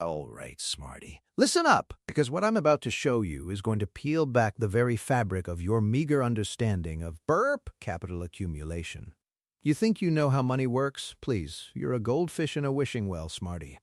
All right, smarty. Listen up, because what I'm about to show you is going to peel back the very fabric of your meager understanding of capital accumulation. You think you know how money works? Please, you're a goldfish in a wishing well, smarty.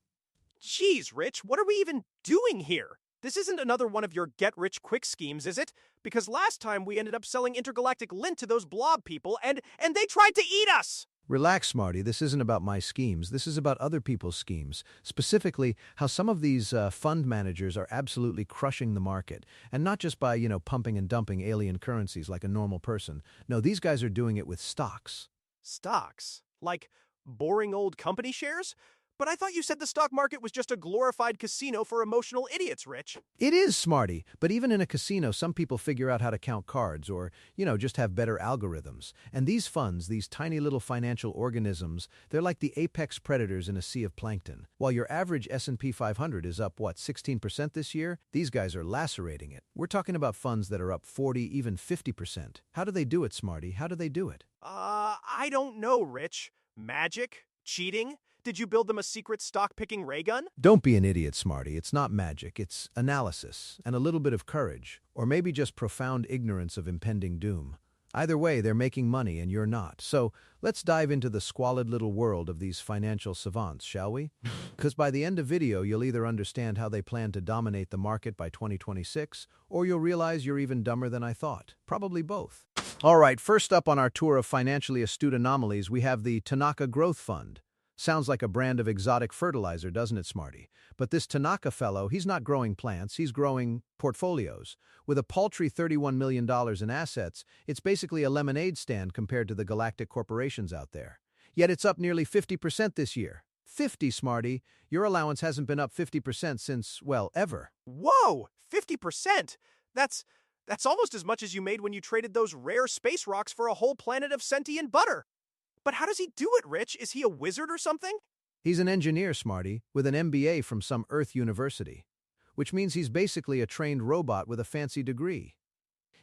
Geez, Rich, what are we even doing here? This isn't another one of your get-rich-quick schemes, is it? Because last time we ended up selling intergalactic lint to those blob people, and they tried to eat us! Relax, smarty. This isn't about my schemes. This is about other people's schemes. Specifically, how some of these fund managers are absolutely crushing the market. And not just by, pumping and dumping alien currencies like a normal person. No, these guys are doing it with stocks. Stocks? Like boring old company shares? But I thought you said the stock market was just a glorified casino for emotional idiots, Rich. It is, smarty, but even in a casino, some people figure out how to count cards or, just have better algorithms. And these funds, these tiny little financial organisms, they're like the apex predators in a sea of plankton. While your average S&P 500 is up, 16% this year, these guys are lacerating it. We're talking about funds that are up 40, even 50%. How do they do it, smarty? How do they do it? I don't know, Rich. Magic? Cheating? Did you build them a secret stock-picking ray gun? Don't be an idiot, smarty. It's not magic. It's analysis and a little bit of courage, or maybe just profound ignorance of impending doom. Either way, they're making money and you're not. So let's dive into the squalid little world of these financial savants, shall we? Because by the end of video, you'll either understand how they plan to dominate the market by 2026, or you'll realize you're even dumber than I thought. Probably both. All right, first up on our tour of financially astute anomalies, we have the Tanaka Growth Fund. Sounds like a brand of exotic fertilizer, doesn't it, smarty? But this Tanaka fellow, he's not growing plants, he's growing portfolios. With a paltry $31 million in assets, it's basically a lemonade stand compared to the galactic corporations out there. Yet it's up nearly 50% this year. 50, smarty. Your allowance hasn't been up 50% since, ever. Whoa! 50%? That's almost as much as you made when you traded those rare space rocks for a whole planet of sentient butter. But how does he do it, Rich? Is he a wizard or something? He's an engineer, smarty, with an MBA from some Earth university, which means he's basically a trained robot with a fancy degree.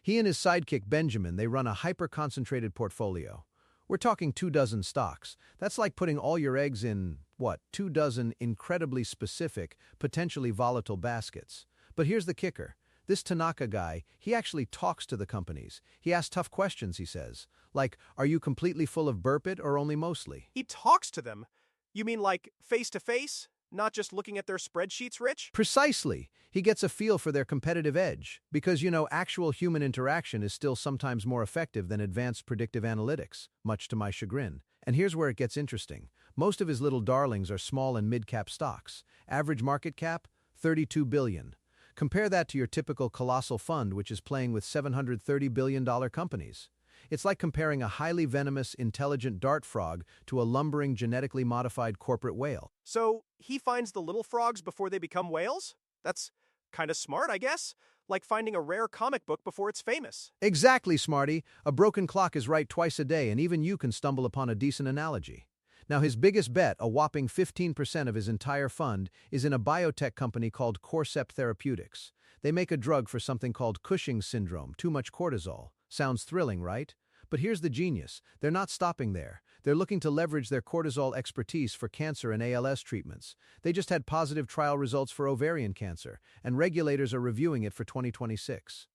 He and his sidekick Benjamin, they run a hyper-concentrated portfolio. We're talking 24 stocks. That's like putting all your eggs in, 24 incredibly specific, potentially volatile baskets. But here's the kicker. This Tanaka guy, he actually talks to the companies. He asks tough questions, he says. Like, are you completely full of burpit or only mostly? He talks to them? You mean like face-to-face? Not just looking at their spreadsheets, Rich? Precisely. He gets a feel for their competitive edge. Because, actual human interaction is still sometimes more effective than advanced predictive analytics, much to my chagrin. And here's where it gets interesting. Most of his little darlings are small and mid-cap stocks. Average market cap, $32 billion. Compare that to your typical colossal fund, which is playing with $730 billion companies. It's like comparing a highly venomous, intelligent dart frog to a lumbering, genetically modified corporate whale. So he finds the little frogs before they become whales? That's kind of smart, I guess. Like finding a rare comic book before it's famous. Exactly, smarty. A broken clock is right twice a day, and even you can stumble upon a decent analogy. Now, his biggest bet, a whopping 15% of his entire fund, is in a biotech company called Corcept Therapeutics. They make a drug for something called Cushing's syndrome, too much cortisol. Sounds thrilling, right? But here's the genius. They're not stopping there. They're looking to leverage their cortisol expertise for cancer and ALS treatments. They just had positive trial results for ovarian cancer, and regulators are reviewing it for 2026.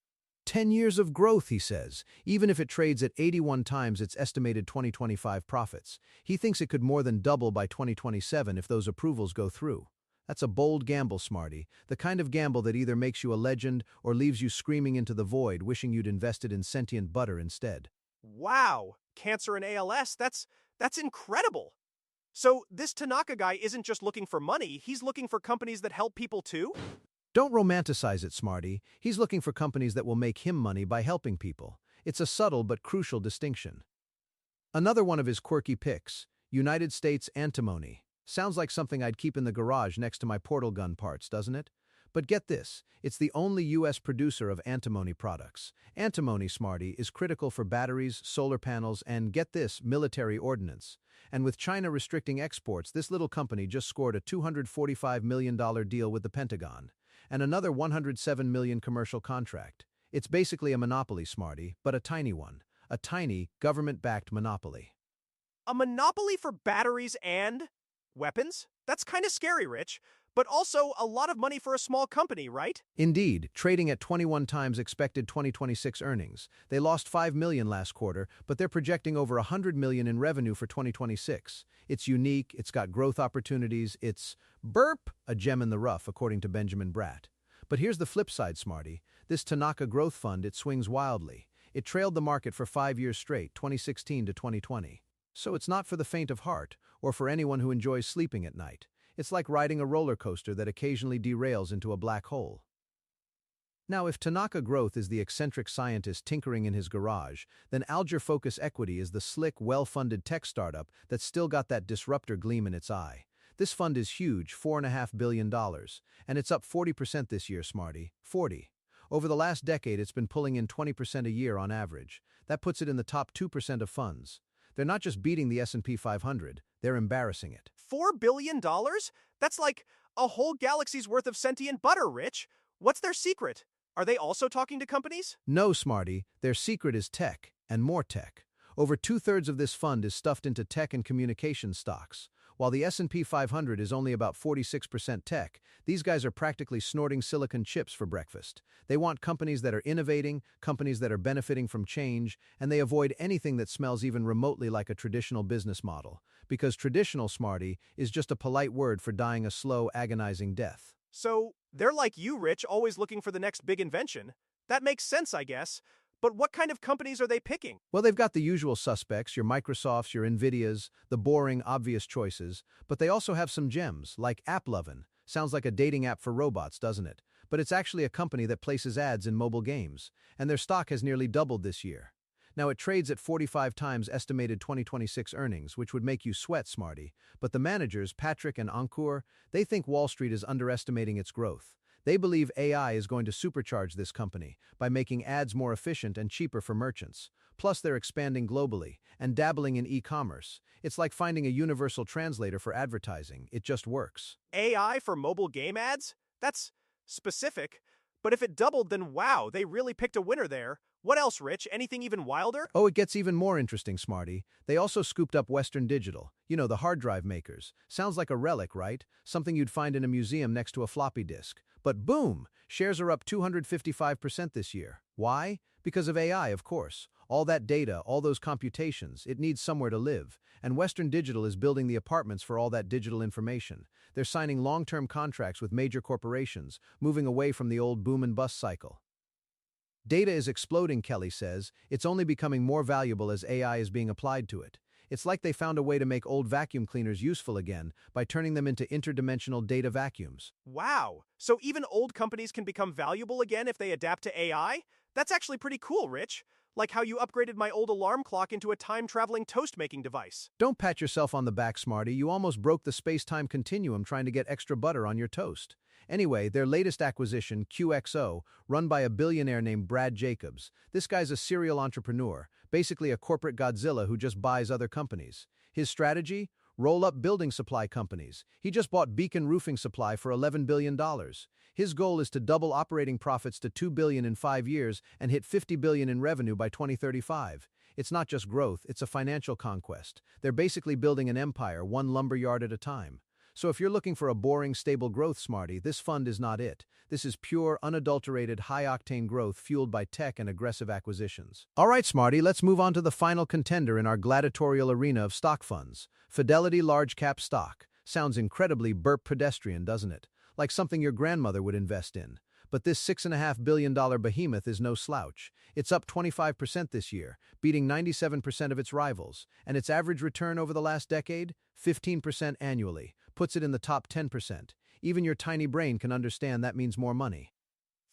10 years of growth, he says, even if it trades at 81 times its estimated 2025 profits. He thinks it could more than double by 2027 if those approvals go through. That's a bold gamble, smarty, the kind of gamble that either makes you a legend or leaves you screaming into the void, wishing you'd invested in sentient butter instead. Wow! Cancer and ALS, that's incredible! So this Tanaka guy isn't just looking for money, he's looking for companies that help people too? Don't romanticize it, smarty. He's looking for companies that will make him money by helping people. It's a subtle but crucial distinction. Another one of his quirky picks, United States Antimony. Sounds like something I'd keep in the garage next to my portal gun parts, doesn't it? But get this, it's the only U.S. producer of antimony products. Antimony, smarty, is critical for batteries, solar panels, and, get this, military ordnance. And with China restricting exports, this little company just scored a $245 million deal with the Pentagon, and another $107 million commercial contract. It's basically a monopoly, smarty, but a tiny one. A tiny, government-backed monopoly. A monopoly for batteries and weapons? That's kind of scary, Rich. but also a lot of money for a small company, right? Indeed, trading at 21 times expected 2026 earnings. They lost $5 million last quarter, but they're projecting over $100 million in revenue for 2026. It's unique, it's got growth opportunities, it's burp, a gem in the rough, according to Benjamin Bratt. But here's the flip side, Smarty. This Tanaka Growth Fund, it swings wildly. It trailed the market for 5 years straight, 2016 to 2020. So it's not for the faint of heart, or for anyone who enjoys sleeping at night. It's like riding a roller coaster that occasionally derails into a black hole. Now, if Tanaka Growth is the eccentric scientist tinkering in his garage, then Alger Focus Equity is the slick, well-funded tech startup that's still got that disruptor gleam in its eye. This fund is huge, $4.5 billion, and it's up 40% this year, Smarty. 40. Over the last decade, it's been pulling in 20% a year on average. That puts it in the top 2% of funds. They're not just beating the S&P 500, they're embarrassing it. $4 billion? That's like a whole galaxy's worth of sentient butter, Rich. What's their secret? Are they also talking to companies? No, Smarty, their secret is tech, and more tech. Over two-thirds of this fund is stuffed into tech and communication stocks. While the S&P 500 is only about 46% tech, these guys are practically snorting silicon chips for breakfast. They want companies that are innovating, companies that are benefiting from change, and they avoid anything that smells even remotely like a traditional business model. Because traditional, Smarty, is just a polite word for dying a slow, agonizing death. So, they're like you, Rich, always looking for the next big invention. That makes sense, I guess. But what kind of companies are they picking? Well, they've got the usual suspects, your Microsofts, your Nvidias, the boring, obvious choices, but they also have some gems, like AppLovin. Sounds like a dating app for robots, doesn't it? But it's actually a company that places ads in mobile games, and their stock has nearly doubled this year. Now, it trades at 45 times estimated 2026 earnings, which would make you sweat, Smarty. But the managers, Patrick and Ankur, they think Wall Street is underestimating its growth. They believe AI is going to supercharge this company by making ads more efficient and cheaper for merchants. Plus, they're expanding globally and dabbling in e-commerce. It's like finding a universal translator for advertising. It just works. AI for mobile game ads? That's specific. But if it doubled, then wow, they really picked a winner there. What else, Rich? Anything even wilder? Oh, it gets even more interesting, Smarty. They also scooped up Western Digital. You know, the hard drive makers. Sounds like a relic, right? Something you'd find in a museum next to a floppy disk. But boom! Shares are up 255% this year. Why? Because of AI, of course. All that data, all those computations, it needs somewhere to live. And Western Digital is building the apartments for all that digital information. They're signing long-term contracts with major corporations, moving away from the old boom and bust cycle. Data is exploding, Kelly says. It's only becoming more valuable as AI is being applied to it. It's like they found a way to make old vacuum cleaners useful again by turning them into interdimensional data vacuums. Wow. So even old companies can become valuable again if they adapt to AI? That's actually pretty cool, Rich. Like how you upgraded my old alarm clock into a time-traveling toast-making device. Don't pat yourself on the back, Smarty. You almost broke the space-time continuum trying to get extra butter on your toast. Anyway, their latest acquisition, QXO, run by a billionaire named Brad Jacobs. This guy's a serial entrepreneur, basically a corporate Godzilla who just buys other companies. His strategy? Roll up building supply companies. He just bought Beacon Roofing Supply for $11 billion. His goal is to double operating profits to $2 billion in 5 years and hit $50 billion in revenue by 2035. It's not just growth, it's a financial conquest. They're basically building an empire, one lumberyard at a time. So if you're looking for a boring, stable growth, Smarty, this fund is not it. This is pure, unadulterated, high-octane growth fueled by tech and aggressive acquisitions. All right, Smarty, let's move on to the final contender in our gladiatorial arena of stock funds. Fidelity Large Cap Stock. Sounds incredibly burp pedestrian, doesn't it? Like something your grandmother would invest in. But this $6.5 billion behemoth is no slouch. It's up 25% this year, beating 97% of its rivals, and its average return over the last decade, 15% annually, puts it in the top 10%. Even your tiny brain can understand that means more money.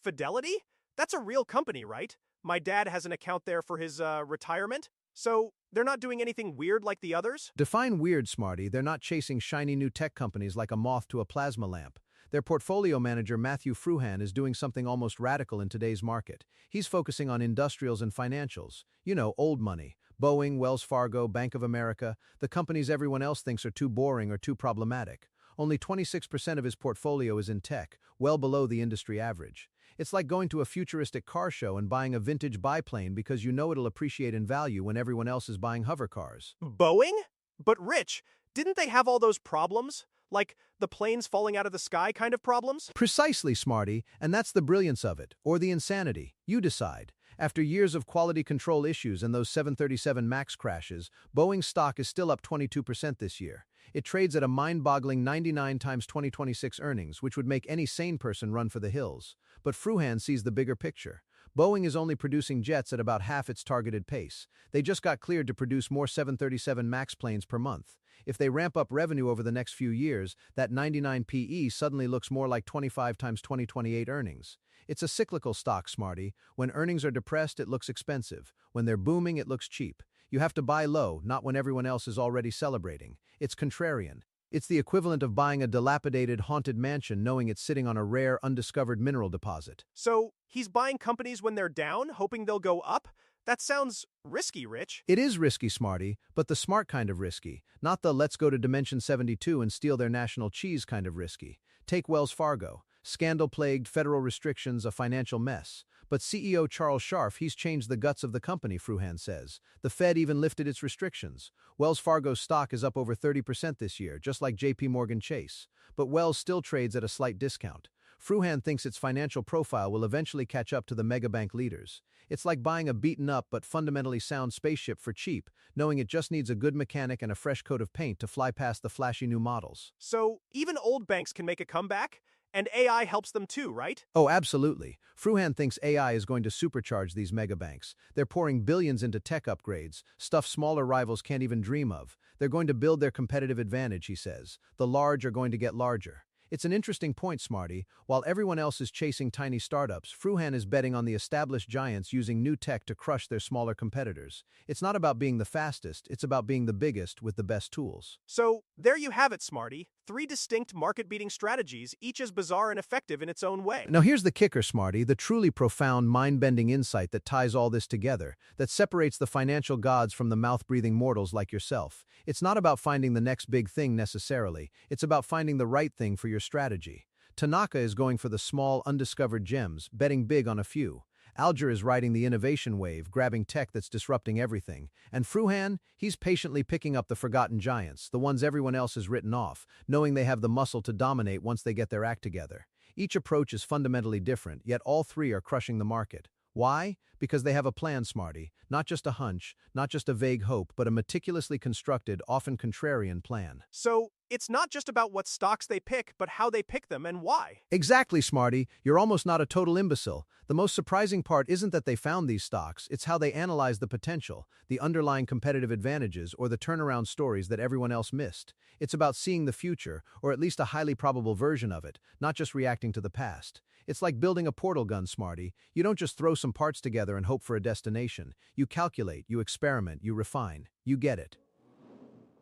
Fidelity? That's a real company, right? My dad has an account there for his retirement. So they're not doing anything weird like the others? Define weird, Smarty. They're not chasing shiny new tech companies like a moth to a plasma lamp. Their portfolio manager, Matthew Fruhan, is doing something almost radical in today's market. He's focusing on industrials and financials. You know, old money. Boeing, Wells Fargo, Bank of America, the companies everyone else thinks are too boring or too problematic. Only 26% of his portfolio is in tech, well below the industry average. It's like going to a futuristic car show and buying a vintage biplane because you know it'll appreciate in value when everyone else is buying hover cars. Boeing? But Rich, didn't they have all those problems? Like the planes falling out of the sky kind of problems? Precisely, Smarty, and that's the brilliance of it, or the insanity. You decide. After years of quality control issues and those 737 MAX crashes, Boeing's stock is still up 22% this year. It trades at a mind-boggling 99 times 2026 earnings, which would make any sane person run for the hills. But Fruhan sees the bigger picture. Boeing is only producing jets at about half its targeted pace. They just got cleared to produce more 737 MAX planes per month. If they ramp up revenue over the next few years, that 99 PE suddenly looks more like 25 times 2028 earnings. It's a cyclical stock, Smarty. When earnings are depressed, it looks expensive. When they're booming, it looks cheap. You have to buy low, not when everyone else is already celebrating. It's contrarian. It's the equivalent of buying a dilapidated, haunted mansion knowing it's sitting on a rare, undiscovered mineral deposit. So he's buying companies when they're down, hoping they'll go up? That sounds risky, Rich. It is risky, Smarty, but the smart kind of risky, not the let's go to Dimension 72 and steal their national cheese kind of risky. Take Wells Fargo. Scandal-plagued, federal restrictions, a financial mess. But CEO Charles Scharf, he's changed the guts of the company, Fruhan says. The Fed even lifted its restrictions. Wells Fargo's stock is up over 30% this year, just like JP Morgan Chase. But Wells still trades at a slight discount. Fruhan thinks its financial profile will eventually catch up to the megabank leaders. It's like buying a beaten-up but fundamentally sound spaceship for cheap, knowing it just needs a good mechanic and a fresh coat of paint to fly past the flashy new models. So even old banks can make a comeback? And AI helps them too, right? Oh, absolutely. Fruhan thinks AI is going to supercharge these megabanks. They're pouring billions into tech upgrades, stuff smaller rivals can't even dream of. They're going to build their competitive advantage, he says. The large are going to get larger. It's an interesting point, Smarty. While everyone else is chasing tiny startups, Fruhan is betting on the established giants using new tech to crush their smaller competitors. It's not about being the fastest, it's about being the biggest with the best tools. So there you have it, Smarty. 3 distinct market-beating strategies, each as bizarre and effective in its own way. Now here's the kicker, Smarty, the truly profound, mind-bending insight that ties all this together, that separates the financial gods from the mouth-breathing mortals like yourself. It's not about finding the next big thing necessarily, it's about finding the right thing for your strategy. Tanaka is going for the small, undiscovered gems, betting big on a few. Alger is riding the innovation wave, grabbing tech that's disrupting everything. And Fruhan, he's patiently picking up the forgotten giants, the ones everyone else has written off, knowing they have the muscle to dominate once they get their act together. Each approach is fundamentally different, yet all three are crushing the market. Why? Because they have a plan, Smarty. Not just a hunch, not just a vague hope, but a meticulously constructed, often contrarian plan. So it's not just about what stocks they pick, but how they pick them and why. Exactly, Smarty. You're almost not a total imbecile. The most surprising part isn't that they found these stocks, it's how they analyze the potential, the underlying competitive advantages, or the turnaround stories that everyone else missed. It's about seeing the future, or at least a highly probable version of it, not just reacting to the past. It's like building a portal gun, Smarty. You don't just throw some parts together and hope for a destination. You calculate, you experiment, you refine. You get it.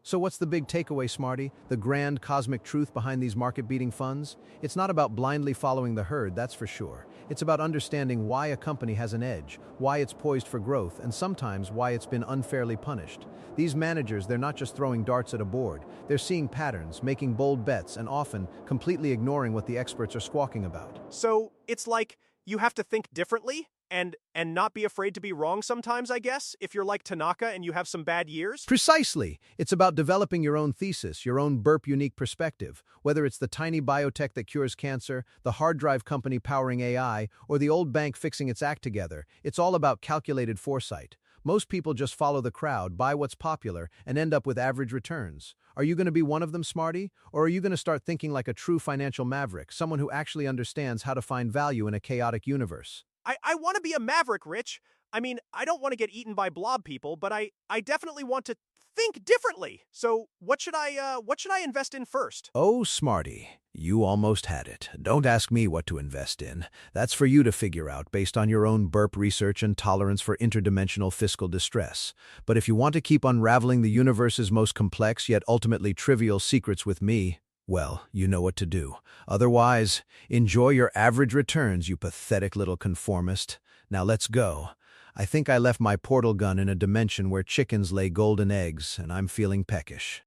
So what's the big takeaway, Smarty? The grand cosmic truth behind these market-beating funds? It's not about blindly following the herd, that's for sure. It's about understanding why a company has an edge, why it's poised for growth, and sometimes why it's been unfairly punished. These managers, they're not just throwing darts at a board. They're seeing patterns, making bold bets, and often completely ignoring what the experts are squawking about. So it's like you have to think differently? And not be afraid to be wrong sometimes, I guess, if you're like Tanaka and you have some bad years? Precisely. It's about developing your own thesis, your own burp-unique perspective, whether it's the tiny biotech that cures cancer, the hard drive company powering AI, or the old bank fixing its act together. It's all about calculated foresight. Most people just follow the crowd, buy what's popular, and end up with average returns. Are you going to be one of them, Smarty? Or are you going to start thinking like a true financial maverick, someone who actually understands how to find value in a chaotic universe? I want to be a maverick, Rich. I mean, I don't want to get eaten by blob people, but I definitely want to think differently. So what should I invest in first? Oh, Smarty, you almost had it. Don't ask me what to invest in. That's for you to figure out based on your own burp research and tolerance for interdimensional fiscal distress. But if you want to keep unraveling the universe's most complex yet ultimately trivial secrets with me, well, you know what to do. Otherwise, enjoy your average returns, you pathetic little conformist. Now let's go. I think I left my portal gun in a dimension where chickens lay golden eggs, and I'm feeling peckish.